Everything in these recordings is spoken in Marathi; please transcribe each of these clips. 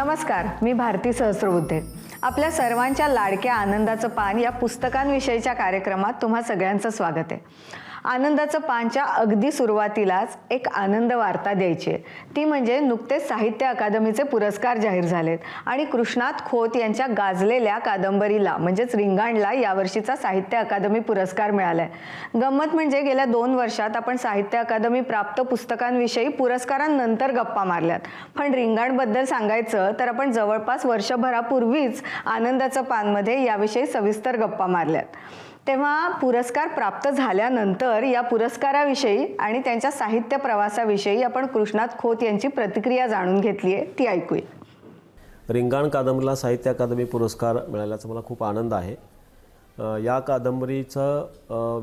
नमस्कार, मी भारती सहस्त्रबुद्धे. आपल्या सर्वांच्या लाडक्या आनंदाचं पान या पुस्तकांविषयीच्या कार्यक्रमात तुम्हा सगळ्यांचं स्वागत आहे. आनंदाचं पानच्या अगदी सुरुवातीलाच एक आनंद वार्ता द्यायची आहे. ती म्हणजे नुकतेच साहित्य अकादमीचे पुरस्कार जाहीर झालेत आणि कृष्णात खोत यांच्या गाजलेल्या कादंबरीला म्हणजेच रिंगाणला यावर्षीचा साहित्य अकादमी पुरस्कार मिळालाय. गंमत म्हणजे गेल्या 2 वर्षात आपण साहित्य अकादमी प्राप्त पुस्तकांविषयी पुरस्कारांनंतर गप्पा मारल्यात, पण रिंगाणबद्दल सांगायचं तर आपण जवळपास वर्षभरापूर्वीच आनंदाचं पानमध्ये याविषयी सविस्तर गप्पा मारल्यात. तेव्हा पुरस्कार प्राप्त झाल्यानंतर या पुरस्काराविषयी आणि त्यांच्या साहित्य प्रवासाविषयी आपण कृष्णात खोत यांची प्रतिक्रिया जाणून घेतली आहे, ती ऐकूया. रिंगाण कादंबरीला साहित्य अकादमी पुरस्कार मिळाल्याचा मला खूप आनंद आहे. या कादंबरीचा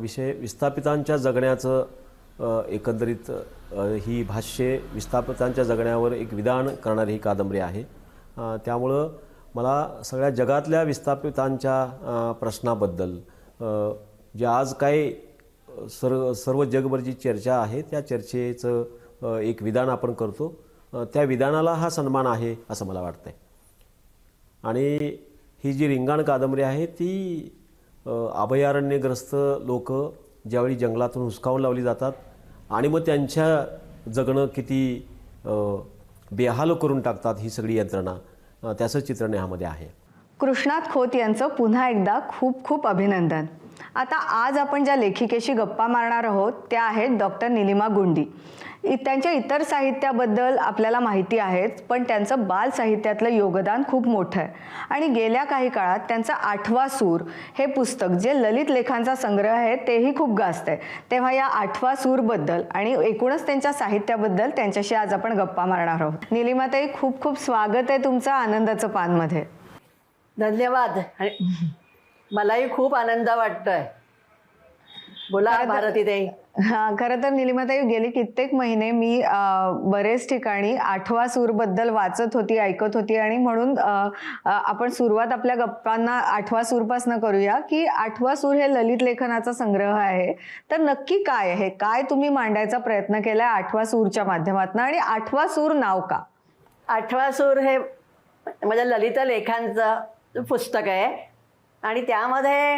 विषय विस्थापितांच्या जगण्याचं एकंदरीत ही भाष्ये विस्थापितांच्या जगण्यावर एक विधान करणारी ही कादंबरी आहे. त्यामुळं मला सगळ्या जगातल्या विस्थापितांच्या प्रश्नाबद्दल जे आज काय सर्व जगभर जी चर्चा आहे त्या चर्चेचं एक विधान आपण करतो, त्या विधानाला हा सन्मान आहे असं मला वाटतंय. आणि ही जी रिंगाण कादंबरी आहे ती अभयारण्यग्रस्त लोक ज्यावेळी जंगलातून हुसकावून लावली जातात आणि मग त्यांच्या जगणं किती बेहाल करून टाकतात ही सगळी यंत्रणा, त्याचं चित्रण यामध्ये आहे. कृष्णात खोत यांचं पुन्हा एकदा खूप खूप अभिनंदन. आता आज आपण ज्या लेखिकेशी गप्पा मारणार आहोत त्या आहेत डॉक्टर निलिमा गुंडी. त्यांच्या इतर साहित्याबद्दल आपल्याला माहिती आहेच, पण त्यांचं बाल साहित्यातलं योगदान खूप मोठं आहे. आणि गेल्या काही काळात त्यांचं 8वा सूर हे पुस्तक जे ललित लेखांचा संग्रह आहे तेही खूप गाजत आहे. तेव्हा या 8वा सूरबद्दल आणि एकूणच त्यांच्या साहित्याबद्दल त्यांच्याशी आज आपण गप्पा मारणार आहोत. निलिमाताई, खूप खूप स्वागत आहे तुमचं आनंदाचं पानमध्ये. धन्यवाद. मलाही खूप आनंद वाटतोय. बोला भारती ताई. खरं तर निलिमाताई, गेली कित्येक महिने मी बरेच ठिकाणी 8वा सूर बद्दल वाचत होती, ऐकत होती आणि म्हणून आपण सुरुवात आपल्या गप्पांना 8वा सूरपासून करूया की 8वा सूर हे ललित लेखनाचा संग्रह आहे. तर नक्की काय आहे, काय तुम्ही मांडायचा प्रयत्न केलाय 8वा सूरच्या माध्यमातून आणि 8वा सूर नाव का? 8वा सूर हे माझ्या ललित लेखांचं पुस्तक आहे आणि त्यामध्ये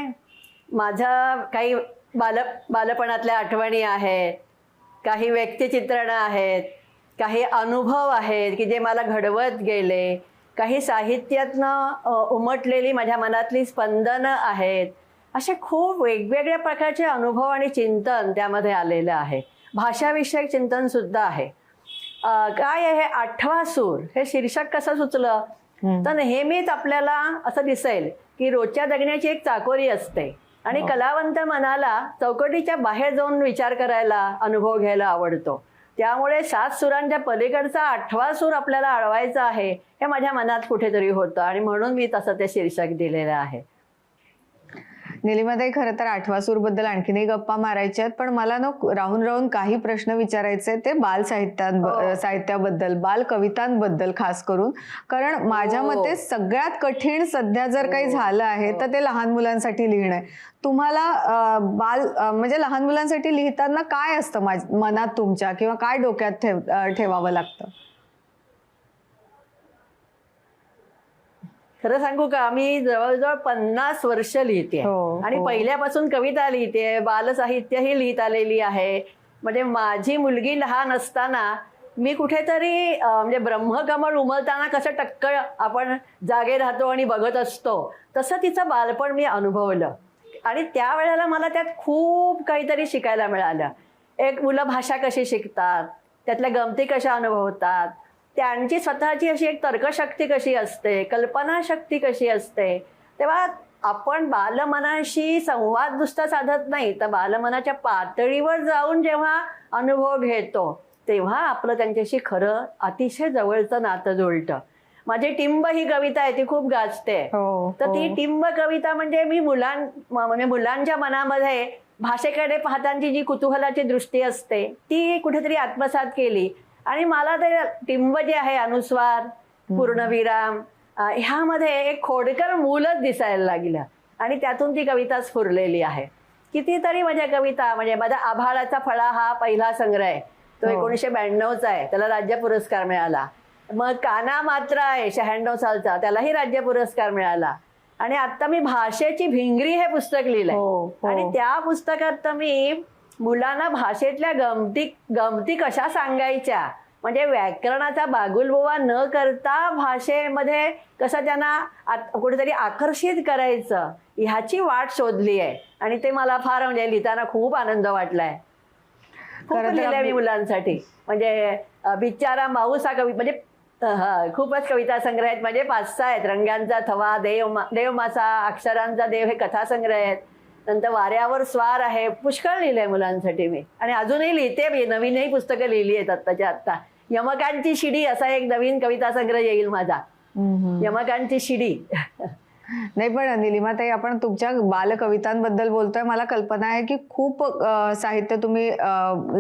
माझं काही बालपणातल्या आठवणी आहेत, काही व्यक्तिचित्रणं आहेत, काही अनुभव आहेत की जे मला घडवत गेले, काही साहित्यातनं उमटलेली माझ्या मनातली स्पंदनं आहेत. असे खूप वेगवेगळ्या प्रकारचे अनुभव आणि चिंतन त्यामध्ये आलेलं आहे. भाषाविषयक चिंतनसुद्धा आहे. काय आहे 8वा सूर हे शीर्षक कसं सुचलं तर नेहमीच आपल्याला असं दिसेल की रोजच्या जगण्याची एक चाकोरी असते आणि कलावंत मनाला चौकटीच्या बाहेर जाऊन विचार करायला, अनुभव घ्यायला आवडतो. त्यामुळे 7 सुरांच्या पलीकडचा 8वा सूर आपल्याला अळवायचा आहे हे माझ्या मनात कुठेतरी होतं आणि म्हणून मी तसं ते शीर्षक दिलेलं आहे. निलिमाताई, खरं तर 8वा सूर बद्दल आणखीनही गप्पा मारायच्या आहेत, पण मला राहून राहून काही प्रश्न विचारायचे ते बाल साहित्याबद्दल, बाल कवितांबद्दल खास करून. कारण माझ्या मते सगळ्यात कठीण सध्या जर काही झालं आहे तर ते लहान मुलांसाठी लिहिणं आहे. तुम्हाला म्हणजे लहान मुलांसाठी लिहिताना काय असतं मनात तुमच्या, किंवा काय डोक्यात ठेवावं लागतं? खरं सांगू का, मी जवळजवळ 50 वर्ष लिहिते आणि पहिल्यापासून कविता लिहिते, बालसाहित्यही लिहित आलेली आहे. म्हणजे माझी मुलगी लहान असताना मी कुठेतरी म्हणजे ब्रह्मकमळ उमलताना कसं टक्कळ आपण जागे राहतो आणि बघत असतो, तसं तिचं बालपण मी अनुभवलं आणि त्यावेळेला मला त्यात खूप काहीतरी शिकायला मिळालं. एक मुलं भाषा कशी शिकतात, त्यातल्या गमती कशा अनुभवतात, त्यांची स्वतःची अशी एक तर्कशक्ती कशी असते, कल्पनाशक्ती कशी असते. तेव्हा आपण बालमनाशी संवाद नुसता साधत नाही तर बालमनाच्या पातळीवर जाऊन जेव्हा अनुभव घेतो तेव्हा आपलं त्यांच्याशी खरं अतिशय जवळचं नातं जुळतं. माझी टिंब ही कविता आहे ती खूप गाजते. तर ती टिंब कविता म्हणजे मी मुलांच्या मनामध्ये भाषेकडे पाहतांची जी कुतूहलाची दृष्टी असते ती कुठेतरी आत्मसात केली आणि मला ते टिंब जे आहे, अनुस्वार, पूर्णविराम, ह्यामध्ये एक खोडकर मूलच दिसायला लागलं आणि त्यातून ती कविता स्फुरलेली आहे. कितीतरी माझ्या कविता, म्हणजे माझा आभाळाचा फळा हा पहिला संग्रह आहे, तो 1992चा आहे, त्याला राज्य पुरस्कार मिळाला. मग काना मात्रा आहे 96 सालचा, त्यालाही राज्य पुरस्कार मिळाला. आणि आता मी भाषेची भिंगरी हे पुस्तक लिहिलंय. आणि त्या पुस्तकात तर मी मुलांना भाषेतल्या गमती कशा सांगायच्या, म्हणजे व्याकरणाचा बागुलबोवा न करता भाषेमध्ये कसं त्यांना कुठेतरी आकर्षित करायचं ह्याची वाट शोधली आहे. आणि ते मला फार म्हणजे लिहिताना खूप आनंद वाटलाय. खूप लिहिलंय मी मुलांसाठी. म्हणजे बिचारा माऊस हा कवी म्हणजे खूपच कविता संग्रह आहेत. म्हणजे 5-6 आहेत. रंगांचा थवा, देव मासा, अक्षरांचा देव हे कथासंग्रह आहेत. नंतर वाऱ्यावर स्वार आहे. पुष्कळ लिहिलंय मुलांसाठी मी. आणि अजूनही लिहिते. नवीनही पुस्तकं लिहिली आहेत आत्ताच्या आत्ता. यमकांची शिडी असा एक नवीन कविता संग्रह येईल माझा. यमकांची शिडी. नाही, पण निलिमाताई, आपण तुमच्या बालकवितांबद्दल बोलतोय. मला कल्पना आहे की खूप साहित्य तुम्ही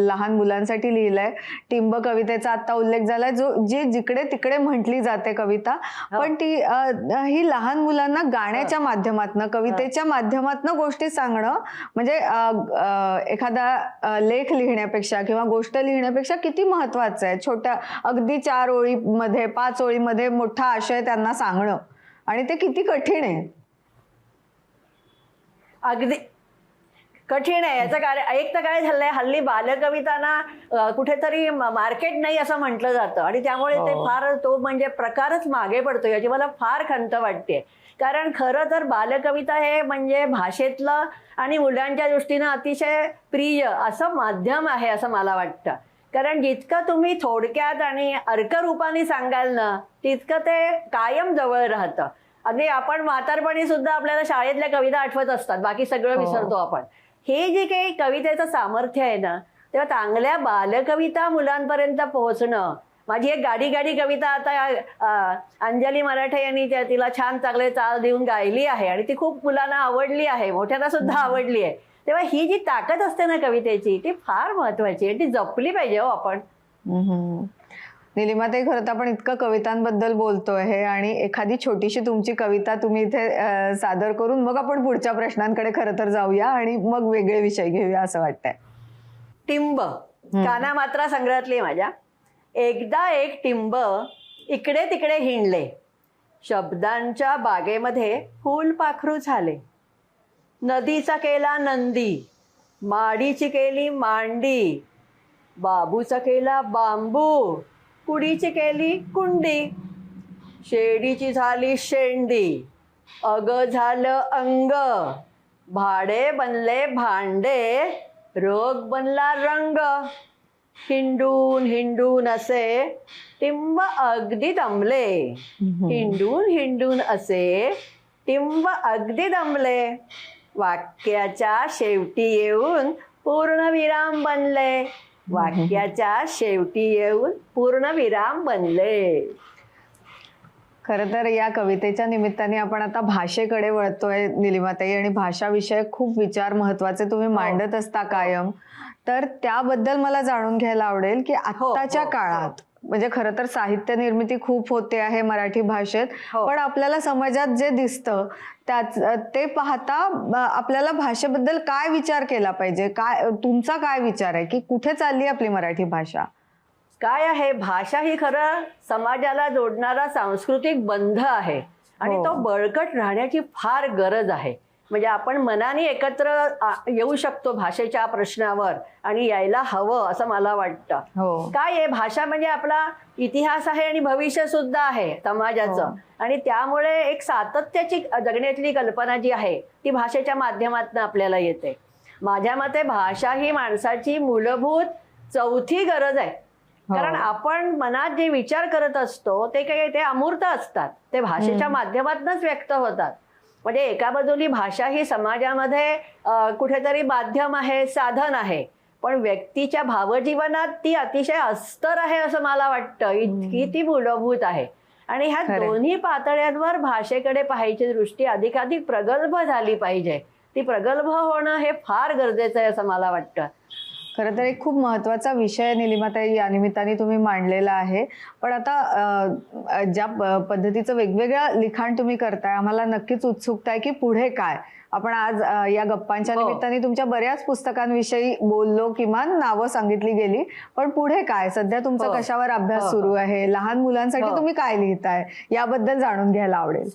लहान मुलांसाठी लिहिलंय. टिंब कवितेचा आता उल्लेख झालाय, जी जिकडे तिकडे म्हटली जाते कविता. पण ती ही लहान मुलांना गाण्याच्या माध्यमातून, कवितेच्या माध्यमातून गोष्टी सांगणं म्हणजे एखादा लेख लिहिण्यापेक्षा किंवा गोष्ट लिहिण्यापेक्षा किती महत्वाचं आहे. छोट्या अगदी 4 ओळीमध्ये 5 ओळीमध्ये मोठा आशय त्यांना सांगणं, आणि ते किती कठीण आहे. अगदी कठीण आहे. याचं कारण एक तर काय झालंय, हल्ली बालकवितांना कुठेतरी मार्केट नाही असं म्हटलं जातं. आणि त्यामुळे ते फार तो म्हणजे प्रकारच मागे पडतो. याची मला फार खंत वाटते. कारण खरं तर बालकविता हे म्हणजे भाषेतलं आणि मुलांच्या दृष्टीनं अतिशय प्रिय असं माध्यम आहे असं मला वाटतं. कारण जितकं तुम्ही थोडक्यात आणि अर्करूपाने सांगाल ना, तितकं ते कायम जवळ राहतं. अगदी आपण म्हातारपणी सुद्धा आपल्याला शाळेतल्या कविता आठवत असतात, बाकी सगळं विसरतो आपण. हे जे काही कवितेचं सामर्थ्य आहे ना, तेव्हा चांगल्या बालकविता मुलांपर्यंत पोहोचणं. माझी एक गाडी गाडी कविता आता अंजली मराठे यांनी तिला छान चांगले चाल देऊन गायली आहे आणि ती खूप मुलांना आवडली आहे, मोठ्यांना सुद्धा आवडली आहे. तेव्हा ही जी ताकद असते ना कवितेची, ती फार महत्वाची आहे. ती जपली पाहिजे हो आपण. निलिमाताई, खरं तर आपण इतकं कवितांबद्दल बोलतोय हे, आणि एखादी छोटीशी तुमची कविता तुम्ही इथे सादर करून मग आपण पुढच्या प्रश्नांकडे खरं तर जाऊया आणि मग वेगळे विषय घेऊया असं वाटतंय. टिंब काना मात्रा संग्रहातली माझ्या. एकदा एक टिंब इकडे तिकडे हिंडले, शब्दांच्या बागेमध्ये फुलपाखरू झाले. नदीचा केला नंदी, माडीची केली मांडी, बाबूचा केला बांबू, कुडीची केली कुंडी, शेडीची झाली शेंडी, अग झालं अंग, भाडे बनले भांडे, रोग बनला रंग. हिंडून हिंडून असे टिंब अगदी दमले, हिंडून हिंडून असे टिंब अगदी दमले. वाक्याच्या शेवटी येऊन पूर्णविराम बनले, वाक्याच्या शेवटी येऊन पूर्णविराम बनले. खरं तर या कवितेच्या निमित्ताने आपण आता भाषेकडे वळतोय निलिमाताई, आणि भाषाविषयक खूप विचार महत्वाचे तुम्ही मांडत असता कायम. तर त्याबद्दल मला जाणून घ्यायला आवडेल की आत्ताच्या काळात म्हणजे खरं तर साहित्य निर्मिती खूप होते आहे मराठी भाषेत, पण आपल्याला समाजात जे दिसतं ते पाहता आपल्याला भाषेबद्दल काय विचार केला पाहिजे, काय तुमचा काय विचार आहे की कुठे चालली आपली मराठी भाषा? काय आहे, भाषा ही खरं समाजाला जोडणारा सांस्कृतिक बंध आहे आणि तो बळकट राहण्याची फार गरज आहे. म्हणजे आपण मनाने एकत्र येऊ शकतो भाषेच्या प्रश्नावर आणि यायला हवं असं मला वाटतं. काय आहे, भाषा म्हणजे आपला इतिहास आहे आणि भविष्य सुद्धा आहे समाजाचं, आणि त्यामुळे एक सातत्याची जगण्यातली कल्पना जी आहे ती भाषेच्या माध्यमातून आपल्याला येते. माझ्या मते भाषा ही माणसाची मूलभूत चौथी गरज आहे. कारण आपण मनात जे विचार करत असतो ते काही ते अमूर्त असतात, ते भाषेच्या माध्यमातूनच व्यक्त होतात. म्हणजे एका बाजूनी भाषा ही समाजामध्ये कुठेतरी माध्यम आहे, साधन आहे, पण व्यक्तीच्या भावजीवनात ती अतिशय अस्तर आहे असं मला वाटतं. इतकी ती मूलभूत आहे आणि ह्या दोन्ही पातळ्यांवर भाषेकडे पाहायची दृष्टी अधिकाधिक प्रगल्भ झाली पाहिजे. ती प्रगल्भ होणं हे फार गरजेचं आहे असं मला वाटतं. खरं तर एक खूप महत्वाचा विषय निलिमाताई या निमित्ताने तुम्ही मांडलेला आहे. पण आता ज्या पद्धतीचं वेगवेगळं लिखाण तुम्ही करताय, आम्हाला नक्कीच उत्सुकता आहे की पुढे काय, आपण आज या गप्पांच्या निमित्ताने तुमच्या बऱ्याच पुस्तकांविषयी बोललो, किमान नावं सांगितली गेली. पण पुढे काय, सध्या तुमचा कशावर अभ्यास सुरू आहे, लहान मुलांसाठी तुम्ही काय लिहिताय, याबद्दल जाणून घ्यायला आवडेल.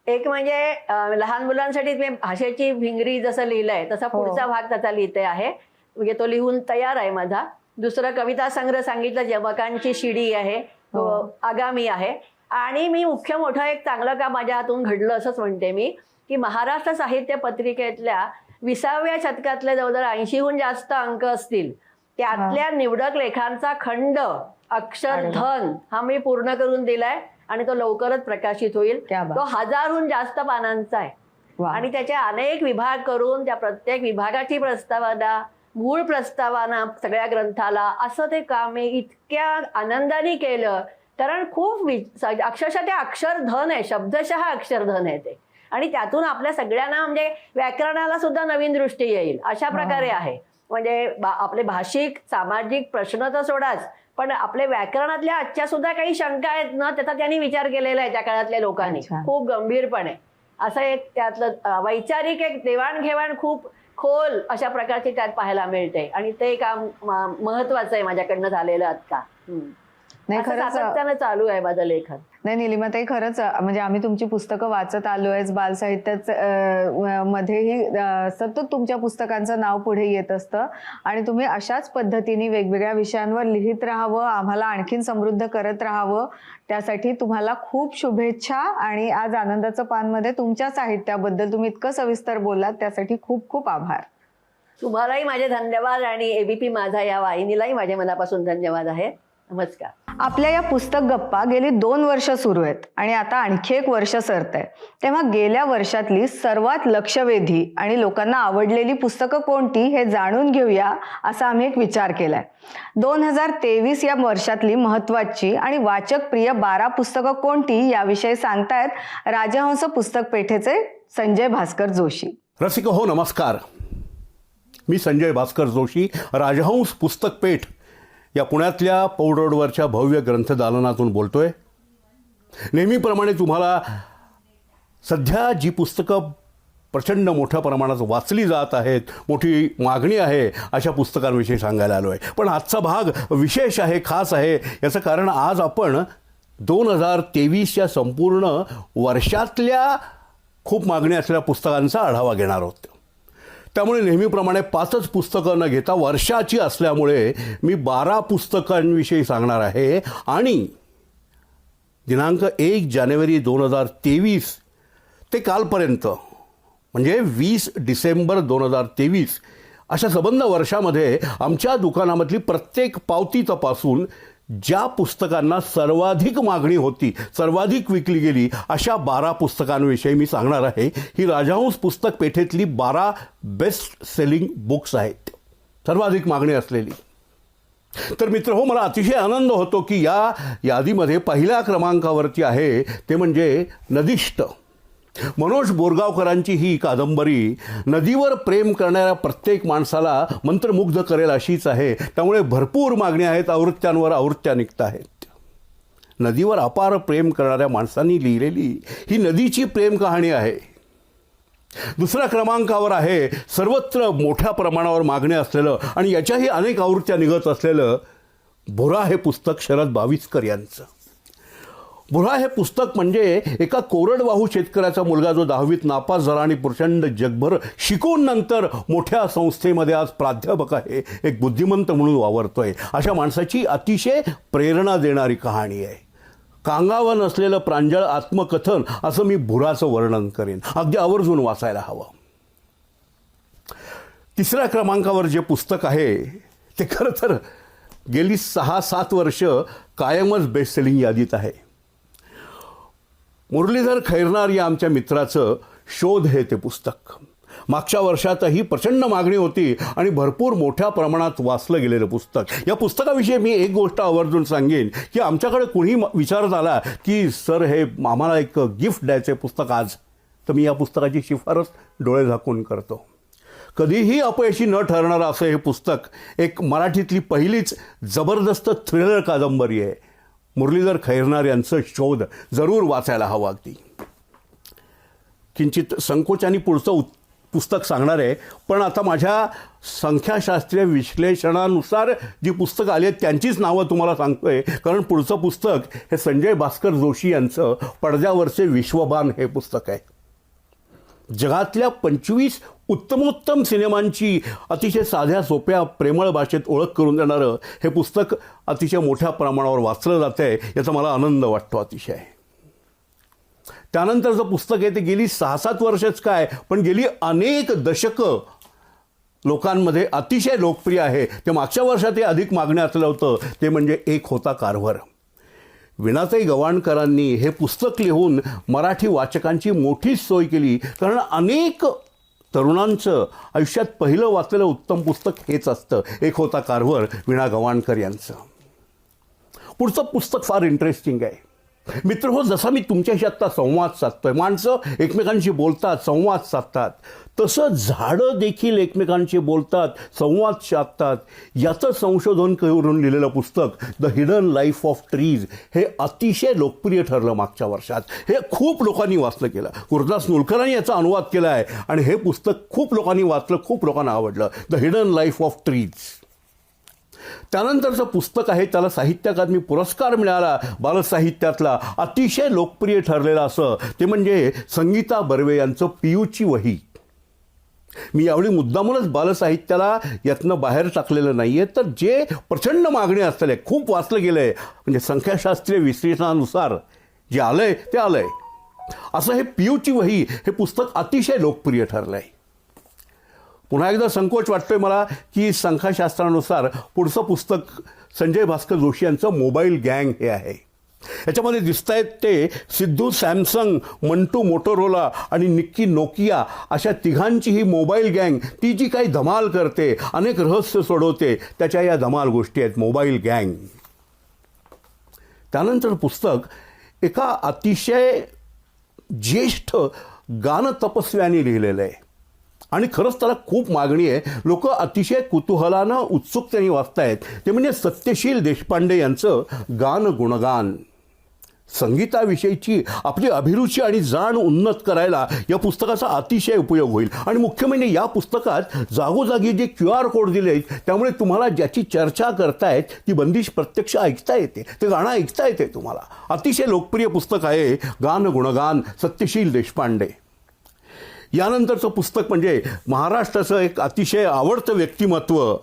एक म्हणजे लहान मुलांसाठी मी भाषेची भिंगरी जसं लिहिलंय तसा पुढचा भाग त्याचा लिहिते आहे, म्हणजे तो लिहून तयार आहे माझा. दुसरं कविता संग्रह सांगितलं, जमकांची शिडी आहे, तो आगामी आहे. आणि मी मुख्य मोठं एक चांगलं काम माझ्या हातून घडलं असंच म्हणते मी, की महाराष्ट्र साहित्य पत्रिकेतल्या 20व्या शतकातले जवळजवळ 80हून जास्त अंक असतील, त्यातल्या निवडक लेखांचा खंड अक्षरधन हा मी पूर्ण करून दिलाय आणि तो लवकरच प्रकाशित होईल. तो 1000हून जास्त पानांचा आहे आणि त्याचे अनेक विभाग करून त्या प्रत्येक विभागाची प्रस्तावना, मूळ प्रस्तावना सगळ्या ग्रंथाला, असं ते काम मी इतक्या आनंदाने केलं. कारण खूप अक्षरशः ते अक्षरधन आहे, शब्दशः अक्षरधन आहे ते. आणि त्यातून आपल्या सगळ्यांना म्हणजे व्याकरणाला सुद्धा नवीन दृष्टी येईल अशा प्रकारे आहे. म्हणजे आपले भाषिक सामाजिक प्रश्न तर सोडाच, पण आपले व्याकरणातल्या आजच्या सुद्धा काही शंका आहेत ना, त्याचा त्यांनी विचार केलेला आहे त्या काळातल्या लोकांनी खूप गंभीरपणे. असं एक त्यातलं वैचारिक एक देवाणघेवाण खूप खोल अशा प्रकारची त्यात पाहायला मिळते. आणि ते काम महत्वाचं आहे माझ्याकडनं झालेलं आता. नाही, खरंच सातत्यानं चालू आहे माझं लेखन. नाही निलिमाताई, खरंच म्हणजे आम्ही तुमची पुस्तकं वाचत आलोय. बालसाहित्याच मध्येही सतत तुमच्या पुस्तकांचं नाव पुढे येत असतं आणि तुम्ही अशाच पद्धतीने वेगवेगळ्या विषयांवर लिहित राहावं, आम्हाला आणखीन समृद्ध करत राहावं, त्यासाठी तुम्हाला खूप शुभेच्छा. आणि आज आनंदाचं पानमध्ये तुमच्या साहित्याबद्दल तुम्ही इतकं सविस्तर बोललात, त्यासाठी खूप खूप आभार. तुम्हालाही माझे धन्यवाद आणि एबीपी माझा या वाहिनीलाही माझ्या मनापासून धन्यवाद आहे. नमस्कार. आपल्या या पुस्तक गप्पा गेली 2 वर्ष सुरू आहेत आणि आता आणखी 1 वर्ष सरत आहे. तेव्हा गेल्या वर्षातली सर्वात लक्षवेधी आणि लोकांना आवडलेली पुस्तकं कोणती हे जाणून घेऊया असा आम्ही एक विचार केलाय. 2023 या वर्षातली महत्वाची आणि वाचक प्रिय 12 पुस्तकं कोणती याविषयी सांगतायत राजहंस पुस्तक पेठेचे संजय भास्कर जोशी. रसिक हो, नमस्कार. मी संजय भास्कर जोशी, राजहंस पुस्तक पेठ या पुण्यातल्या पौड रोडवरच्या भव्य ग्रंथदालनातून बोलतोय. नेहमीप्रमाणे तुम्हाला सध्या जी पुस्तकं प्रचंड मोठ्या प्रमाणात वाचली जात आहेत, मोठी मागणी आहे, अशा पुस्तकांविषयी सांगायला आलो आहे. पण आजचा भाग विशेष आहे, खास आहे. याचं कारण आज आपण 2023 या संपूर्ण वर्षातल्या खूप मागणी असलेल्या पुस्तकांचा आढावा घेणार आहोत. त्यामुळे नेहमीप्रमाणे 5च पुस्तकं न घेता वर्षाची असल्यामुळे मी 12 पुस्तकांविषयी सांगणार आहे. आणि दिनांक 1 जानेवारी 2023 ते कालपर्यंत म्हणजे 20 डिसेंबर 2023 अशा संबंध वर्षामध्ये आमच्या दुकानामधली प्रत्येक पावती तपासून ज्या पुस्तकांना सर्वाधिक मागणी होती, सर्वाधिक विकली गेली, अशा 12 पुस्तकांविषयी मी सांगणार आहे. ही राजहंस पुस्तक पेठेतली 12 बेस्ट सेलिंग बुक्स आहेत, सर्वाधिक मागणी असलेली. तर मित्र हो, मला अतिशय आनंद होतो की या यादीमध्ये पहिल्या क्रमांकावरती आहे ते म्हणजे नदीष्ट. मनोज बोरगावकरांची ही कादंबरी नदीवर प्रेम करणाऱ्या प्रत्येक माणसाला मंत्रमुग्ध करेल अशीच आहे. त्यामुळे भरपूर मागण्या आहेत, आवृत्त्यांवर आवृत्त्या निघत आहेत. नदीवर अपार प्रेम करणाऱ्या माणसांनी लिहिलेली ही नदीची प्रेम कहाणी आहे. दुसऱ्या क्रमांकावर आहे सर्वत्र मोठ्या प्रमाणावर मागण्या असलेलं आणि याच्याही अनेक आवृत्त्या निघत असलेलं भुरा हे पुस्तक शरद बाविस्कर यांचं. भुरा हे पुस्तक म्हणजे एका कोरडवाहू शेतकऱ्याचा मुलगा जो 10वीत नापास झाला आणि प्रचंड जगभर शिकून नंतर मोठ्या संस्थेमध्ये आज प्राध्यापक आहे, एक बुद्धिमंत म्हणून वावरतोय, अशा माणसाची अतिशय प्रेरणा देणारी कहाणी आहे. कांगावं नसलेलं प्रांजळ आत्मकथन असं मी भुराचं वर्णन करेन. अगदी आवर्जून वाचायला हवं. तिसऱ्या क्रमांकावर जे पुस्तक आहे ते खरं तर गेली 6-7 वर्ष कायमच बेस्ट सेलिंग यादीत आहे. मुरलीधर खैरनार या आमच्या मित्राचं शोध हे ते पुस्तक. मागच्या वर्षातही प्रचंड मागणी होती आणि भरपूर मोठ्या प्रमाणात वाचलं गेलेलं पुस्तक. या पुस्तकाविषयी मी एक गोष्ट आवर्जून सांगेन की आमच्याकडे कुणी विचारत आला की सर हे आम्हाला एक गिफ्ट द्यायचं आहे पुस्तक आज, तर मी या पुस्तकाची शिफारस डोळे झाकून करतो. कधीही अपयशी न ठरणारं असं हे पुस्तक एक मराठीतली पहिलीच जबरदस्त थ्रिलर कादंबरी आहे. मुरलीधर खैरनार यांचं शोध जरूर वाचायला हवं. अगदी किंचित संकोचाने पुढचं पुस्तक सांगणार आहे, पण आता माझ्या संख्याशास्त्रीय विश्लेषणानुसार जी पुस्तकं आली आहेत त्यांचीच नावं तुम्हाला सांगतोय, कारण पुढचं पुस्तक हे संजय भास्कर जोशी यांचं पडद्यावरचे विश्वबान हे पुस्तक आहे. जगातल्या 25 उत्तमोत्तम सिनेमांची अतिशय साध्या सोप्या प्रेमळ भाषेत ओळख करून देणारं हे पुस्तक अतिशय मोठ्या प्रमाणावर वाचलं जातं आहे, याचा मला आनंद वाटतो अतिशय. त्यानंतरचं पुस्तक आहे ते गेली 6-7 वर्षच काय, पण गेली अनेक दशकं लोकांमध्ये अतिशय लोकप्रिय आहे. ते मागच्या वर्षात हे अधिक मागणी असलं होतं, ते म्हणजे एक होता कार्व्हर. वीणाताई गवाणकरांनी हे पुस्तक लिहून मराठी वाचकांची मोठीच सोय केली, कारण अनेक तरुणांचं आयुष्यात पहिलं वाचलेलं उत्तम पुस्तक हेच असतं, एक होता कार्व्हर वीणा गवाणकर यांचं. पुढचं पुस्तक फार इंटरेस्टिंग आहे. मित्र हो, जसा मी तुमच्याशी आत्ता संवाद साधतोय, माणसं एकमेकांशी बोलतात, संवाद साधतात, तसं झाडं देखील एकमेकांशी बोलतात, संवाद साधतात. याचं संशोधन करून लिहिलेलं पुस्तक the hidden life of trees हे अतिशय लोकप्रिय ठरलं मागच्या वर्षात. हे खूप लोकांनी वाचलं केलं. गुरुदास नुलकरांनी याचा अनुवाद केला आहे आणि हे पुस्तक खूप लोकांनी वाचलं, खूप लोकांना आवडलं, the hidden life of trees. त्यानंतरचं पुस्तक आहे, त्याला साहित्य अकादमी पुरस्कार मिळाला, बालसाहित्यातला अतिशय लोकप्रिय ठरलेलं असं, ते म्हणजे संगीता बर्वे यांचं पियूची वही. मी यावेळी मुद्दामूनच बालसाहित्याला यातनं बाहेर टाकलेलं नाही आहे, तर जे प्रचंड मागणी असलेलं आहे, खूप वाचलं गेलं आहे, म्हणजे संख्याशास्त्रीय विश्लेषणानुसार जे आलं आहे ते आलं आहे, असं हे पियूची वही हे पुस्तक अतिशय लोकप्रिय ठरलं आहे. पुन्हा एकदा संकोच वाटतोय मला की संख्याशास्त्रानुसार पुढचं पुस्तक संजय भास्कर जोशी यांचं मोबाईल गँग हे आहे. याच्यामध्ये दिसत आहेत ते सिद्धू सॅमसंग, मंटू मोटोरोला आणि निक्की नोकिया अशा तिघांची ही मोबाईल गँग, ती जी काही धमाल करते, अनेक रहस्य सोडवते, त्याच्या या धमाल गोष्टी आहेत मोबाईल गँग. त्यानंतर पुस्तक एका अतिशय ज्येष्ठ गानतपस्व्याने लिहिलेलं आहे आणि खरंच त्याला खूप मागणी आहे. लोक अतिशय कुतूहलानं उत्सुकतेने वाचतायत. ते म्हणजे सत्यशील देशपांडे यांचं गान गुणगान. संगीताविषयीची आपली अभिरुची आणि जाण उन्नत करायला या पुस्तकाचा अतिशय उपयोग होईल. आणि मुख्य म्हणजे या पुस्तकात जागोजागी जे QR कोड दिले आहेत, त्यामुळे तुम्हाला ज्याची चर्चा करतायत ती बंदिश प्रत्यक्ष ऐकता येते, ते गाणं ऐकता येते तुम्हाला. अतिशय लोकप्रिय पुस्तक आहे गान गुणगान, सत्यशील देशपांडे. यानंतरचं पुस्तक म्हणजे महाराष्ट्राचं एक अतिशय आवडतं व्यक्तिमत्व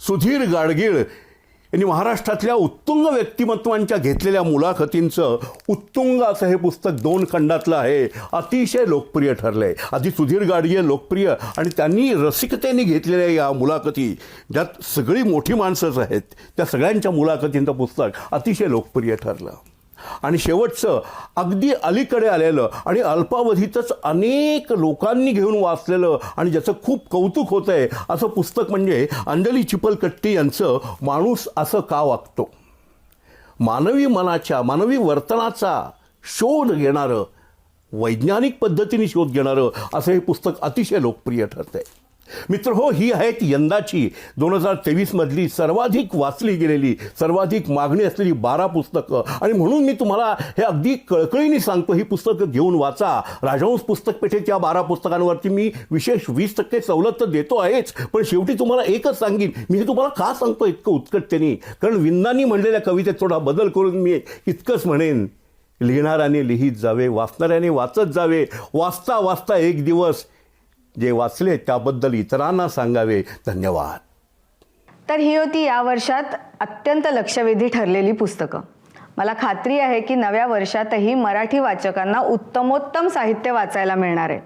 सुधीर गाडगीळ यांनी महाराष्ट्रातल्या उत्तुंग व्यक्तिमत्वांच्या घेतलेल्या मुलाखतींचं उत्तुंग असं हे पुस्तक 2 खंडातलं आहे. अतिशय लोकप्रिय ठरलं आहे. आधी सुधीर गाडगीळ लोकप्रिय आणि त्यांनी रसिकतेने घेतलेल्या या मुलाखती, ज्यात सगळी मोठी माणसंच आहेत, त्या सगळ्यांच्या मुलाखतींचं पुस्तक अतिशय लोकप्रिय ठरलं. आणि शेवटचं अगदी अलीकडे आलेलं आणि अल्पावधीतच अनेक लोकांनी घेऊन वाचलेलं आणि ज्याचं खूप कौतुक होतं आहे असं पुस्तक म्हणजे अंजली चिपलकट्टी यांचं माणूस असं का वागतो. मानवी मनाच्या, मानवी वर्तनाचा शोध घेणारं, वैज्ञानिक पद्धतीने शोध घेणारं असं हे पुस्तक अतिशय लोकप्रिय ठरतं आहे. मित्र हो, ही आहेत यंदाची 2023मधली सर्वाधिक वाचली गेलेली, सर्वाधिक मागणी असलेली 12 पुस्तकं. आणि म्हणून मी तुम्हाला हे अगदी कळकळीने सांगतो, ही पुस्तकं घेऊन वाचा. राजहंस पुस्तक पेठेच्या 12 पुस्तकांवरती मी विशेष 20% सवलत तर देतो आहेच, पण शेवटी तुम्हाला एकच सांगीन, मी हे तुम्हाला का सांगतो इतकं उत्कटतेने, कारण विंदांनी म्हणलेल्या कवितेत थोडा बदल करून मी इतकंच म्हणेन, लिहिणाऱ्याने लिहित जावे, वाचणाऱ्याने वाचत जावे, वाचता वाचता एक दिवस जे वाचले त्याबद्दल इतरांना सांगावे. धन्यवाद. तर ही होती या वर्षात अत्यंत लक्षवेधी ठरलेली पुस्तकं. मला खात्री आहे की नव्या वर्षातही मराठी वाचकांना उत्तमोत्तम साहित्य वाचायला मिळणार आहे.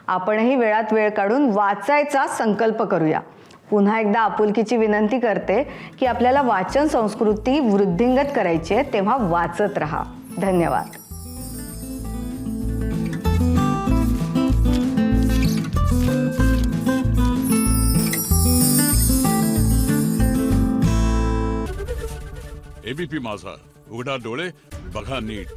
आपणही वेळात वेळ काढून वाचायचा संकल्प करूया. पुन्हा एकदा आपुलकीची विनंती करते की आपल्याला वाचन संस्कृती वृद्धिंगत करायची आहे, तेव्हा वाचत रहा. धन्यवाद. एबीपी माझा, उघडा डोळे बघा नीट.